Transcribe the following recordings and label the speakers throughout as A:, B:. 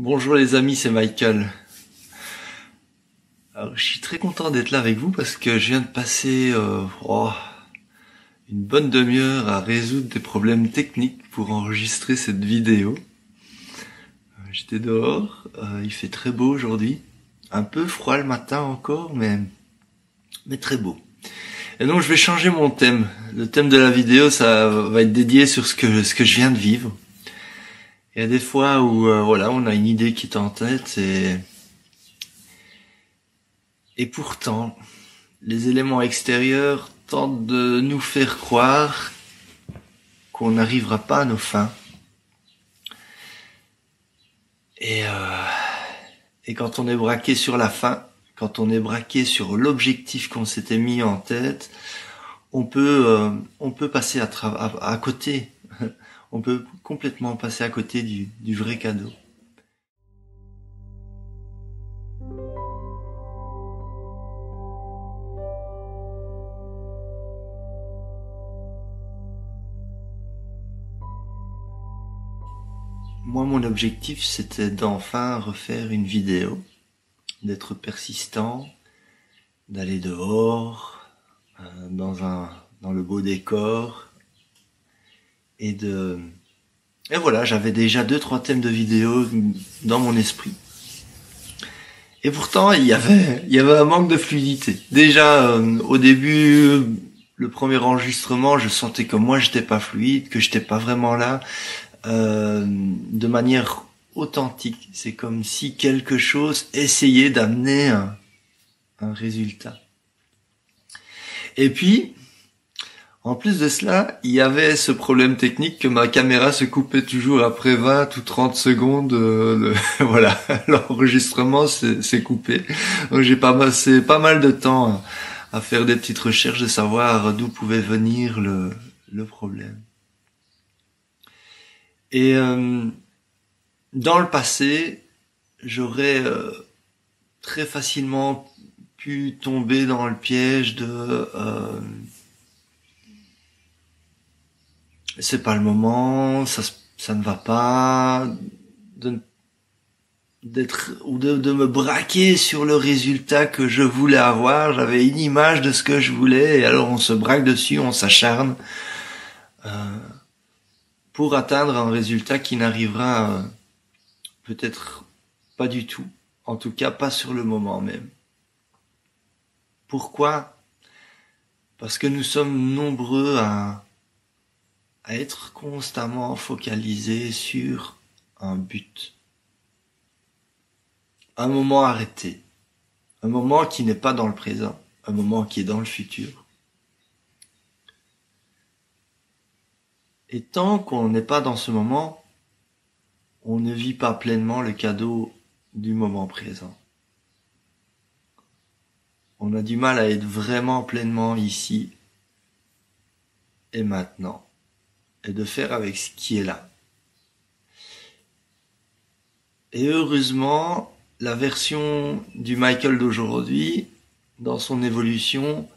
A: Bonjour les amis, c'est Michael. Alors, je suis très content d'être là avec vous parce que je viens de passer une bonne demi-heure à résoudre des problèmes techniques pour enregistrer cette vidéo. J'étais dehors, il fait très beau aujourd'hui, un peu froid le matin encore, mais très beau. Et donc je vais changer mon thème. Le thème de la vidéo, ça va être dédié sur ce que je viens de vivre. Il y a des fois où on a une idée qui est en tête et pourtant les éléments extérieurs tentent de nous faire croire qu'on n'arrivera pas à nos fins. Et quand on est braqué sur la fin, quand on est braqué sur l'objectif qu'on s'était mis en tête, on peut passer à côté. On peut complètement passer à côté du vrai cadeau. Moi, mon objectif, c'était d'enfin refaire une vidéo, d'être persistant, d'aller dehors, dans le beau décor, et voilà, j'avais déjà 2-3 thèmes de vidéo dans mon esprit. Et pourtant, il y avait un manque de fluidité. Déjà, au début, le premier enregistrement, je sentais que moi, j'étais pas fluide, que j'étais pas vraiment là, de manière authentique. C'est comme si quelque chose essayait d'amener un résultat. Et puis, en plus de cela, il y avait ce problème technique que ma caméra se coupait toujours après 20 ou 30 secondes. Voilà, l'enregistrement s'est coupé. Donc j'ai passé pas mal de temps à faire des petites recherches, de savoir d'où pouvait venir le problème. Et dans le passé, j'aurais très facilement pu tomber dans le piège de c'est pas le moment, ça ne va pas, de me braquer sur le résultat que je voulais avoir. J'avais une image de ce que je voulais et alors on se braque dessus, on s'acharne pour atteindre un résultat qui n'arrivera peut-être pas du tout, en tout cas pas sur le moment même. Pourquoi ? Parce que nous sommes nombreux à être constamment focalisés sur un but. Un moment arrêté. Un moment qui n'est pas dans le présent. Un moment qui est dans le futur. Et tant qu'on n'est pas dans ce moment, on ne vit pas pleinement le cadeau du moment présent. On a du mal à être vraiment pleinement ici et maintenant. Et de faire avec ce qui est là. Et heureusement, la version du Michael d'aujourd'hui, dans son évolution,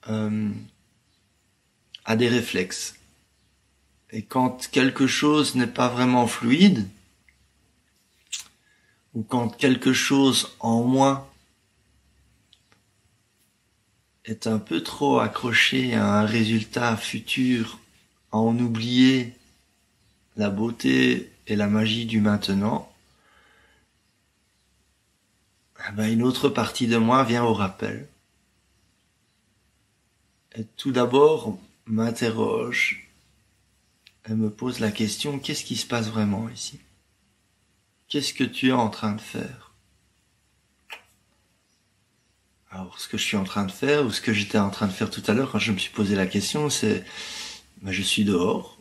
A: a des réflexes. Et quand quelque chose n'est pas vraiment fluide, ou quand quelque chose en moi est un peu trop accroché à un résultat futur, à en oublier la beauté et la magie du maintenant, une autre partie de moi vient au rappel. Et tout d'abord, m'interroge et me pose la question, qu'est-ce qui se passe vraiment ici ? Qu'est-ce que tu es en train de faire ? Alors, ce que je suis en train de faire, ou ce que j'étais en train de faire tout à l'heure quand je me suis posé la question, c'est, je suis dehors,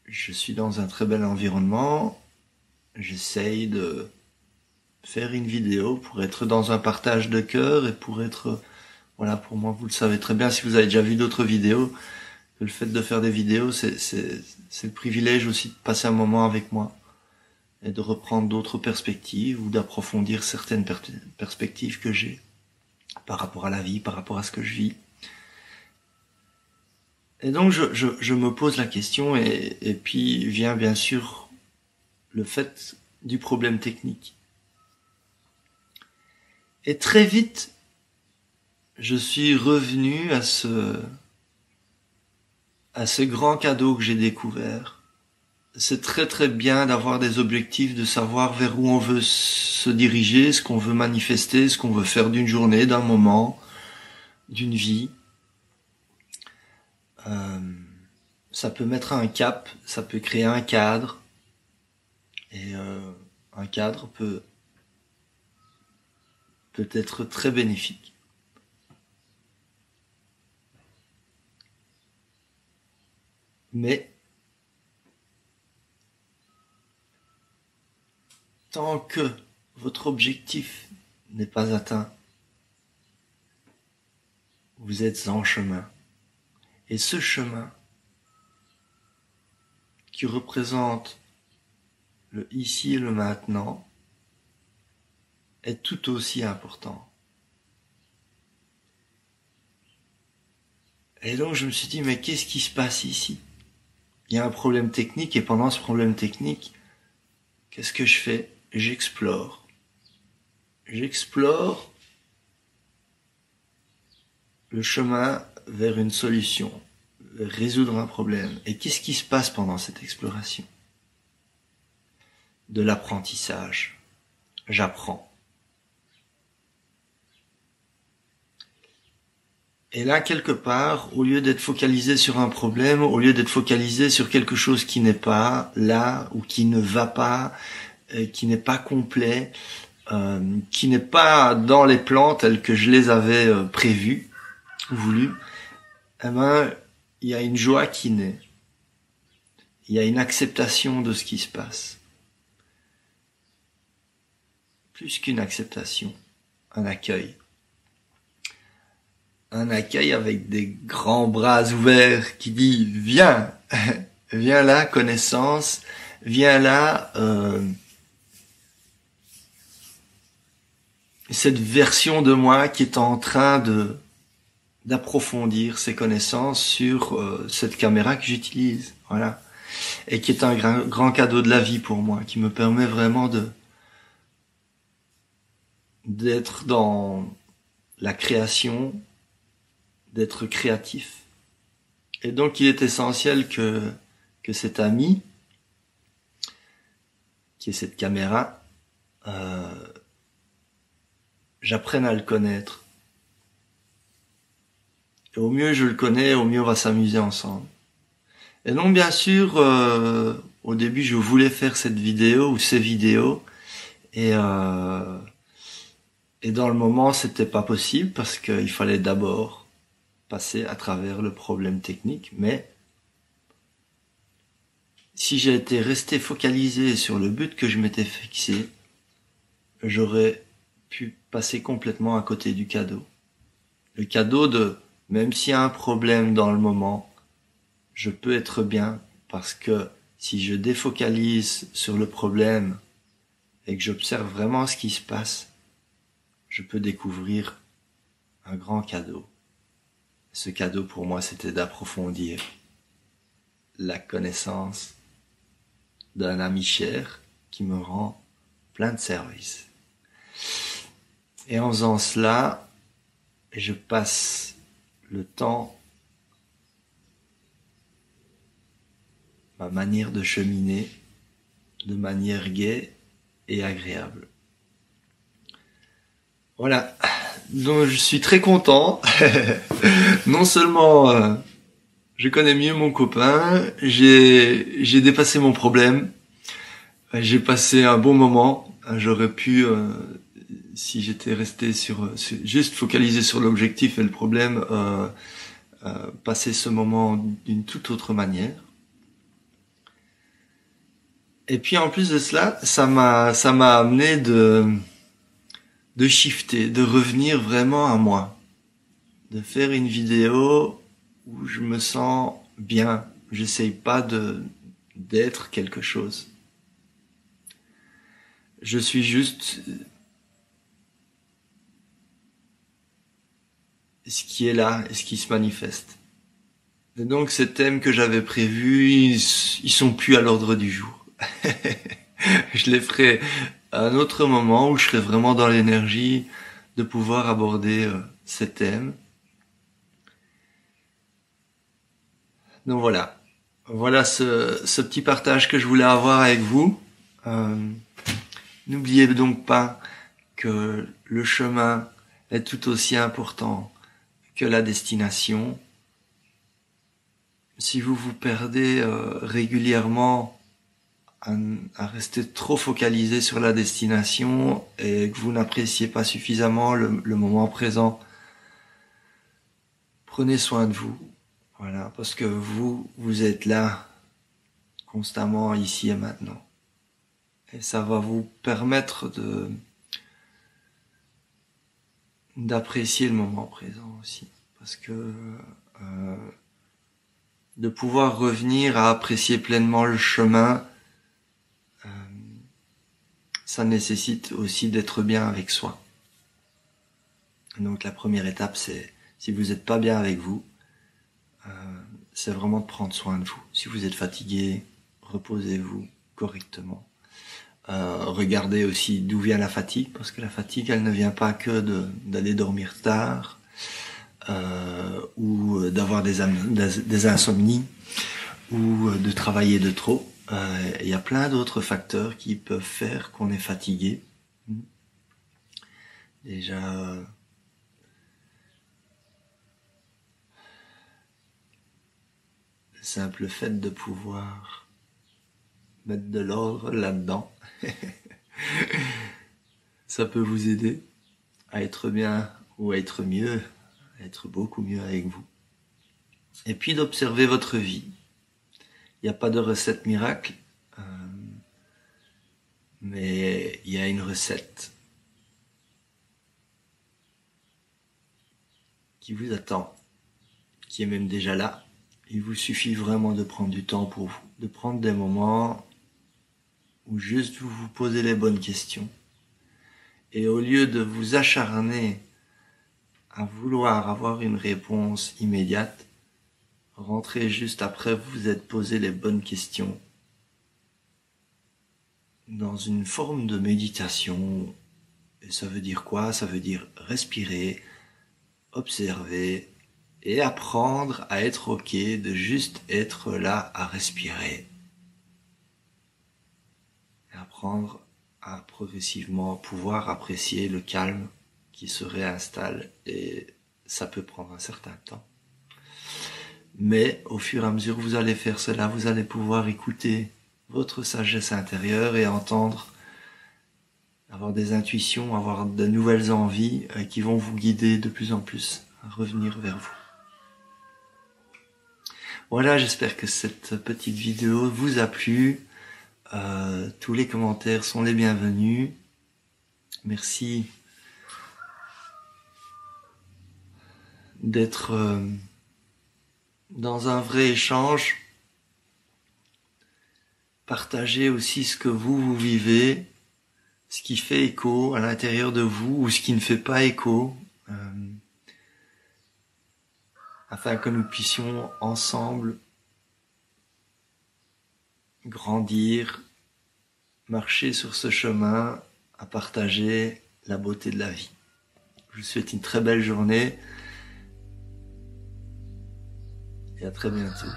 A: je suis dans un très bel environnement, j'essaye de faire une vidéo pour être dans un partage de cœur et pour être, voilà, pour moi, vous le savez très bien, si vous avez déjà vu d'autres vidéos, que le fait de faire des vidéos, c'est le privilège aussi de passer un moment avec moi et de reprendre d'autres perspectives ou d'approfondir certaines perspectives que j'ai par rapport à la vie, par rapport à ce que je vis. Et donc je me pose la question et puis vient bien sûr le fait du problème technique. Et très vite, je suis revenu à ce grand cadeau que j'ai découvert. C'est très très bien d'avoir des objectifs, de savoir vers où on veut se diriger, ce qu'on veut manifester, ce qu'on veut faire d'une journée, d'un moment, d'une vie. Ça peut mettre un cap, ça peut créer un cadre. Et un cadre peut être très bénéfique. Mais tant que votre objectif n'est pas atteint, vous êtes en chemin. Et ce chemin qui représente le ici et le maintenant est tout aussi important. Et donc je me suis dit, mais qu'est-ce qui se passe ici? Il y a un problème technique et pendant ce problème technique, qu'est-ce que je fais? J'explore. J'explore le chemin vers une solution, résoudre un problème. Et qu'est-ce qui se passe pendant cette exploration? De l'apprentissage. J'apprends. Et là, quelque part, au lieu d'être focalisé sur un problème, au lieu d'être focalisé sur quelque chose qui n'est pas là, ou qui ne va pas, qui n'est pas complet, qui n'est pas dans les plans tels que je les avais prévus, voulus, eh ben, il y a une joie qui naît. Il y a une acceptation de ce qui se passe. Plus qu'une acceptation, un accueil. Un accueil avec des grands bras ouverts qui dit « Viens, viens là, connaissance, viens là, cette version de moi qui est en train d'approfondir ses connaissances sur cette caméra que j'utilise, voilà, et qui est un grand cadeau de la vie pour moi, qui me permet vraiment d'être dans la création, d'être créatif. Et donc il est essentiel que cet ami, qui est cette caméra, j'apprenne à le connaître. Et au mieux je le connais, au mieux on va s'amuser ensemble. Et donc bien sûr, au début je voulais faire cette vidéo ou ces vidéos, et dans le moment c'était pas possible parce qu'il fallait d'abord passer à travers le problème technique, mais si j'étais resté focalisé sur le but que je m'étais fixé, j'aurais pu passer complètement à côté du cadeau. Le cadeau de, même s'il y a un problème dans le moment, je peux être bien parce que si je défocalise sur le problème et que j'observe vraiment ce qui se passe, je peux découvrir un grand cadeau. Ce cadeau pour moi, c'était d'approfondir la connaissance d'un ami cher qui me rend plein de services. Et en faisant cela, je passe le temps, ma manière de cheminer, de manière gaie et agréable. Voilà. Donc je suis très content. Non seulement je connais mieux mon copain, j'ai dépassé mon problème, j'ai passé un bon moment. J'aurais pu, si j'étais resté juste focalisé sur l'objectif et le problème, passer ce moment d'une toute autre manière. Et puis en plus de cela, ça m'a amené de shifter, de revenir vraiment à moi, de faire une vidéo où je me sens bien, j'essaye pas d'être quelque chose. Je suis juste ce qui est là et ce qui se manifeste. Et donc ces thèmes que j'avais prévus, ils sont plus à l'ordre du jour. Je les ferai à un autre moment où je serai vraiment dans l'énergie de pouvoir aborder ces thèmes. Donc voilà. Voilà ce petit partage que je voulais avoir avec vous. N'oubliez donc pas que le chemin est tout aussi important que la destination. Si vous vous perdez régulièrement à rester trop focalisé sur la destination et que vous n'appréciez pas suffisamment le moment présent, prenez soin de vous. Voilà, parce que vous êtes là constamment ici et maintenant. Et ça va vous permettre d'apprécier le moment présent aussi. Parce que de pouvoir revenir à apprécier pleinement le chemin, ça nécessite aussi d'être bien avec soi. Donc la première étape, c'est, si vous n'êtes pas bien avec vous, c'est vraiment de prendre soin de vous. Si vous êtes fatigué, reposez-vous correctement. Regardez aussi d'où vient la fatigue, parce que la fatigue, elle ne vient pas que d'aller dormir tard, ou d'avoir des insomnies, ou de travailler de trop. Il y a plein d'autres facteurs qui peuvent faire qu'on est fatigué. Déjà, le simple fait de pouvoir mettre de l'ordre là-dedans, ça peut vous aider à être bien ou à être mieux, à être beaucoup mieux avec vous. Et puis d'observer votre vie. Il n'y a pas de recette miracle, mais il y a une recette qui vous attend, qui est même déjà là. Il vous suffit vraiment de prendre du temps pour vous, de prendre des moments où juste vous vous posez les bonnes questions. Et au lieu de vous acharner à vouloir avoir une réponse immédiate, rentrez juste après vous êtes posé les bonnes questions dans une forme de méditation. Et ça veut dire quoi? Ça veut dire respirer, observer et apprendre à être ok, de juste être là à respirer. Et apprendre à progressivement pouvoir apprécier le calme qui se réinstalle, et ça peut prendre un certain temps. Mais au fur et à mesure que vous allez faire cela, vous allez pouvoir écouter votre sagesse intérieure et entendre, avoir des intuitions, avoir de nouvelles envies qui vont vous guider de plus en plus à revenir vers vous. Voilà, j'espère que cette petite vidéo vous a plu. Tous les commentaires sont les bienvenus. Merci d'être dans un vrai échange. Partagez aussi ce que vous vivez, ce qui fait écho à l'intérieur de vous ou ce qui ne fait pas écho, afin que nous puissions ensemble grandir, marcher sur ce chemin à partager la beauté de la vie. Je vous souhaite une très belle journée et à très bientôt.